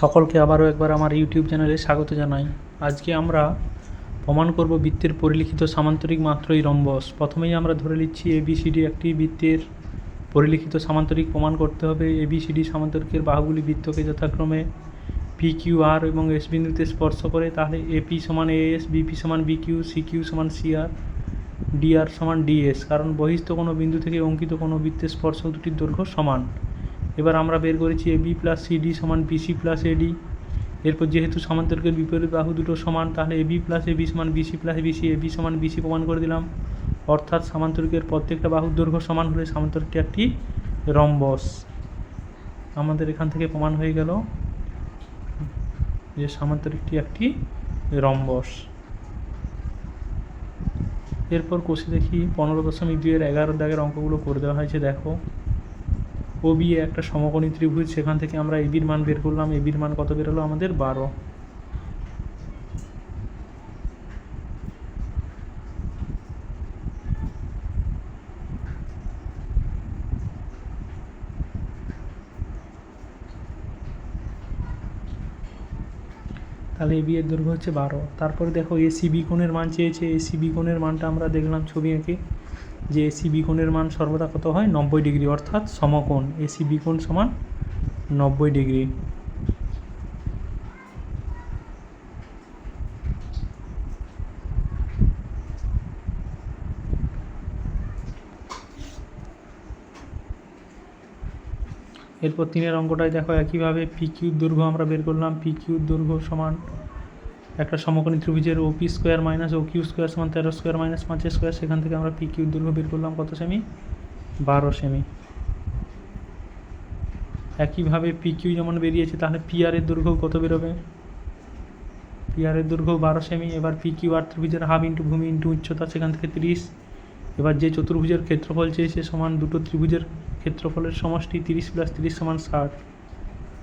সকলকে আবারও একবার আমার ইউটিউব চ্যানেলে স্বাগত জানাই। আজকে আমরা প্রমাণ করব বৃত্তের পরিলিখিত সামান্তরিক মাত্রই রম্বস। প্রথমেই আমরা ধরে নিচ্ছি এবিসিডি একটি বৃত্তের পরিলিখিত সামান্তরিক প্রমাণ করতে হবে। এবিসিডি সামান্তরিকের বাহুগুলি বৃত্তকে যথাক্রমে পি কিউ আর এবং এস বিন্দুতে স্পর্শ করে, তাহলে এপি সমান এএস, বিপি সমান বিকিউ, সিকিউ সমান সিআর, ডিআর সমান ডিএস, কারণ বহিস্থ কোনো বিন্দু থেকে অঙ্কিত কোনো বৃত্তের স্পর্শক দুটির দৈর্ঘ্য সমান। এবার আমরা বের করেছি এবি প্লাস সিডি সমান বিসি প্লাস এডি। এরপর যেহেতু সামান্তরিকের বিপরীত বাহু দুটো সমান, তাহলে এবি প্লাস এবি সমান বিসি প্লাস বিসি, এবি সমান বিসি প্রমাণ করে দিলাম। অর্থাৎ সামান্তরিকের প্রত্যেকটা বাহুর দৈর্ঘ্য সমান হলে সামান্তরিকটি একটি রম্বস। আমাদের এখান থেকে প্রমাণ হয়ে গেল যে সামান্তরিকটি একটি রম্বস। এরপর কষে দেখি 15.2-11 দাগের অঙ্কগুলো করে দেওয়া হয়েছে। দেখো, ও বি একটা সমকোণী ত্রিভুজ, সেখান থেকে আমরা এবির মান বের করলাম। এবির মান কত বেরোলো আমাদের? 12। তাহলে এবি এর দৈর্ঘ্য হচ্ছে 12। তারপরে দেখো এসিবি কোণের মান চেয়েছে। এসিবি কোণের মানটা আমরা দেখলাম ছবি এঁকে যে এসিবি কোণের মান সর্বদা কত হয়? 90 ডিগ্রি, অর্থাৎ সমকোণ। এসিবি কোণ সমান 90 ডিগ্রি। এরপর 3 অঙ্কটায় দেখো একইভাবে পি কিউর দৈর্ঘ্য আমরা বের করলাম। পি কিউর দৈর্ঘ্য সমান একটা সমকোণী ত্রিভুজের ওপি square minus O Q square সমান 13 স্কোয়ার মাইনাস 5 স্কোয়ার। সেখান থেকে আমরা পি কিউর দৈর্ঘ্য বের করলাম কত সেমি? 12 সেমি। একইভাবে পি কিউ যেমন বেরিয়েছে, তাহলে পি আর এর দৈর্ঘ্য কত বেরোবে? পি আর এর দৈর্ঘ্য 12 সেমি। এবার পি কিউ আর ত্রিভুজের হাফ ইন্টু ভূমি ইন্টু উচ্চতা, সেখান থেকে 30। এবার যে চতুর্ভুজের ক্ষেত্রফল চেয়েছে সমান দুটো ত্রিভুজের ক্ষেত্রফলের সমষ্টি, 30 প্লাস 30 সমান 60।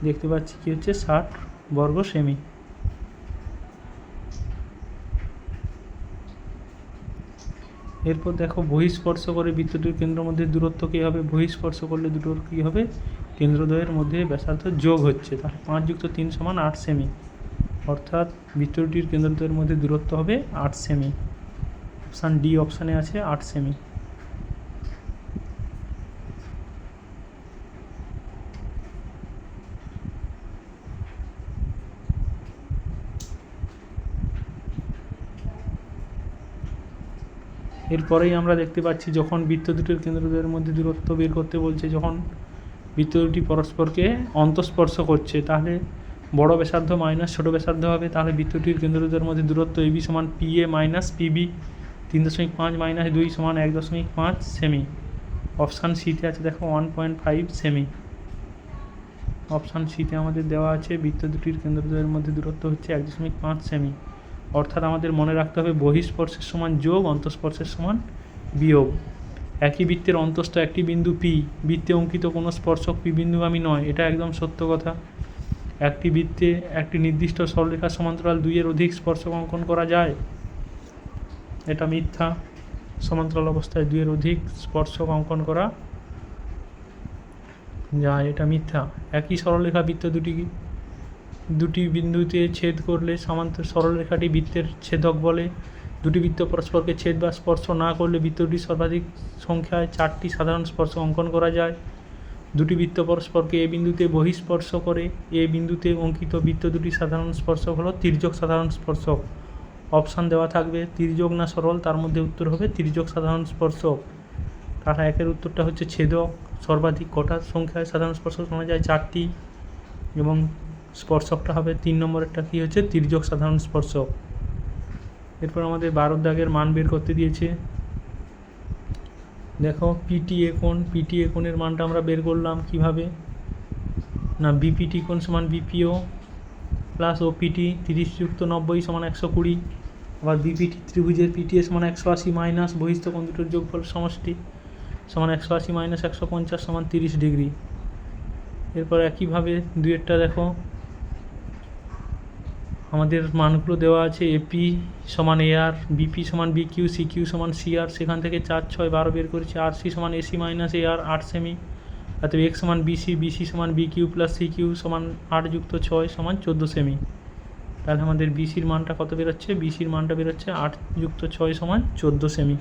দেখতে পাচ্ছি কি হচ্ছে? 60 বর্গ সেমি। এরপর দেখো বহিঃস্পর্শ করে বৃত্তটির কেন্দ্রের মধ্যে দূরত্ব কী হবে? বহিঃস্পর্শ করলে দুটোর কী হবে? কেন্দ্রদ্বয়ের মধ্যে ব্যাসার্ধ যোগ হচ্ছে, তাহলে 5 যুক্ত 3 সমান 8 সেমি। অর্থাৎ বৃত্তটির কেন্দ্রদ্বয়ের মধ্যে দূরত্ব হবে 8 সেমি। অপশান ডি অপশানে আছে 8 সেমি। এরপরেই আমরা দেখতে পাচ্ছি যখন বৃত্ত দুটির কেন্দ্রদ্বয়ের মধ্যে দূরত্ব বের করতে বলছে, যখন বৃত্ত দুটি পরস্পরকে অন্তঃস্পর্শ করছে, তাহলে বড় ব্যাসার্ধ মাইনাস ছোটো ব্যাসার্ধ হবে। তাহলে বৃত্তটির কেন্দ্রদ্বয়ের মধ্যে দূরত্ব এবি সমান P A minus PB, 3.5 minus 2 সমান 1.5 সেমি। অপশান সিতে আছে দেখো 1.5 সেমি। অপশান সিতে আমাদের দেওয়া আছে বৃত্ত দুটির কেন্দ্রদ্বয়ের মধ্যে দূরত্ব হচ্ছে 1.5 সেমি। অর্থাৎ আমাদের মনে রাখতে হবে বহিঃস্পর্শের সমান যোগ, অন্তঃস্পর্শের সমান বিয়োগ। একই বৃত্তের অন্তঃস্থ একটি বিন্দু পি, বৃত্তে অঙ্কিত কোনো স্পর্শক পি বিন্দুগামী নয়, এটা একদম সত্য কথা। একটি বৃত্তে একটি নির্দিষ্ট সরলরেখার সমান্তরাল 2-এর অধিক স্পর্শক অঙ্কন করা যায়, এটা মিথ্যা। সমান্তরাল অবস্থায় 2-এর অধিক স্পর্শক অঙ্কন করা যায়, এটা মিথ্যা। একই সরলরেখা বৃত্ত দুটি বিন্দুতে ছেদ করলে সরলরেখাটি বৃত্তের ছেদক বলে। দুটি বৃত্ত পরস্পরকে ছেদ বা স্পর্শ না করলে বৃত্তটির সর্বাধিক সংখ্যায় 4টি সাধারণ স্পর্শ অঙ্কন করা যায়। দুটি বৃত্ত পরস্পরকে এ বিন্দুতে বহিঃস্পর্শ করে, এ বিন্দুতে অঙ্কিত বৃত্ত দুটি সাধারণ স্পর্শক হলো তির্যক সাধারণ স্পর্শক। অপশান দেওয়া থাকবে তির্যক না সরল, তার মধ্যে উত্তর হবে তির্যক সাধারণ স্পর্শক। তাহলে একের উত্তরটা হচ্ছে ছেদক। সর্বাধিক কটা সংখ্যায় সাধারণ স্পর্শক শোনা যায়? 4টি। এবং স্পর্শকটা হবে 3 নম্বরেরটা কী হচ্ছে? তির্যক সাধারণ স্পর্শক। এরপর আমাদের 12 দাগের মান বের করতে দিয়েছে। দেখো পিটিএ কোণ, পিটিএ কোণের মানটা আমরা বের করলাম কিভাবে? না, বিপিটি কোণ সমান বিপিও প্লাস ওপিটি, 30 যুক্ত 90 সমান 120। আবার বিপিটি ত্রিভুজের পিটিএ সমান 180 মাইনাস বহিস্থ কোণ দুটোর যোগফল সমষ্টি সমান 180 মাইনাস 150 সমান 30 ডিগ্রি। এরপর একইভাবে দুইয়েরটা দেখো, আমাদের মানগুলো দেওয়া আছে এপি সমান এআর, বিপি সমান বিকিউ, সিকিউ সমান সিআর। সেখান থেকে 4, 6, 12 বের করেছি। আরসি সমান এসি মাইনাস এআর 8 সেমি। অতএব এক্স সমান বিসি, বিসি সমান B Q plus C Q সমান 8 যুক্ত 6 সমান 14 সেমি। তাহলে আমাদের বিসির মানটা কত বেরোচ্ছে? বিসির মানটা বেরোচ্ছে 8 যুক্ত 6 সমান 14 সেমি।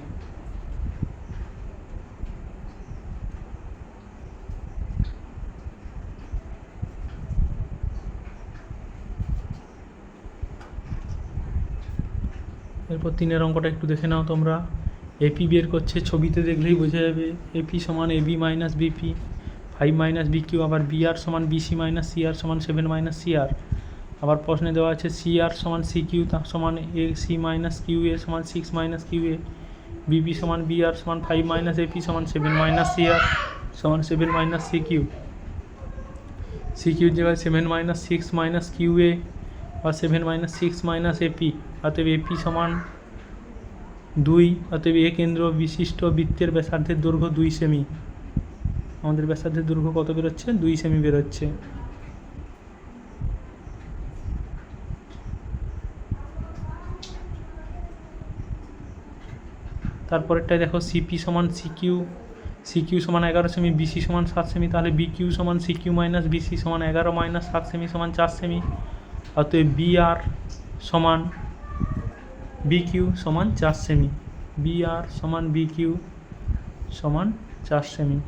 এরপর 3 অঙ্কটা একটু দেখে নাও তোমরা। এপি বের করছে, ছবিতে দেখলেই বোঝা যাবে। এপি সমান AB minus BP 5 minus BQ, আবার বিআর সমান বিসি মাইনাস সিআর সমান 7 মাইনাস সিআর। আবার প্রশ্নে দেওয়া আছে সিআর সমান সিকিউ সমান এ সি মাইনাস কিউ এ সমান 6 মাইনাস কিউ এ, বিপি সমান বিআর সমান 5 মাইনাস এপি সমান 7 মাইনাস সিআর সমান 7 মাইনাস সিকিউ। সিকিউর জায়গায় 7 মাইনাস 6 মাইনাস কিউ এ বা 7 মাইনাস 6 মাইনাস এপি। অতএব এপি সমান 2। অতএব এ কেন্দ্র বিশিষ্ট বৃত্তের ব্যাসার্ধের দৈর্ঘ্য 2 সেমি। আমাদের ব্যাসার্ধের দৈর্ঘ্য কত বেরোচ্ছে? 2 সেমি বেরোচ্ছে। তারপরেরটাই দেখো, সিপি সমান সিকিউ, সিকিউ সমান 11 সেমি, বিসি সমান 7 সেমি। তাহলে বিকিউ সমান সিকিউ মাইনাস বিসি সমান 11 মাইনাস 7 সেমি সমান 4 সেমি। অতএব বিআর সমান বিকিউ সমান 4 সেমি। বিআর সমান বিকিউ সমান 4 সেমি।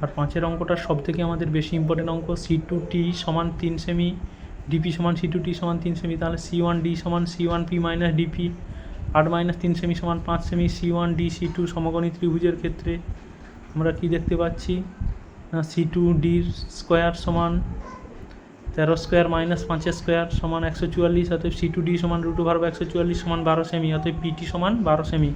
আর 5 অঙ্কটা সব থেকে আমাদের বেশি ইম্পর্টেন্ট অঙ্ক। C2T সমান 3 সেমি, ডিপি সমান C2T সমান 3 সেমি। তাহলে C1D সমান C1P minus DP 8 minus 3 semi সমান 5 সেমি। C1D C2 সমকোণী ত্রিভুজের ক্ষেত্রে আমরা কি দেখতে পাচ্ছি না, C2D স্কোয়ার সমান 13 স্কোয়ার মাইনাস 5 স্কোয়ার সমান 144। অতএব C2D সমান √144 সমান 12 সেমি। অতএব পিটি সমান 12 সেমি।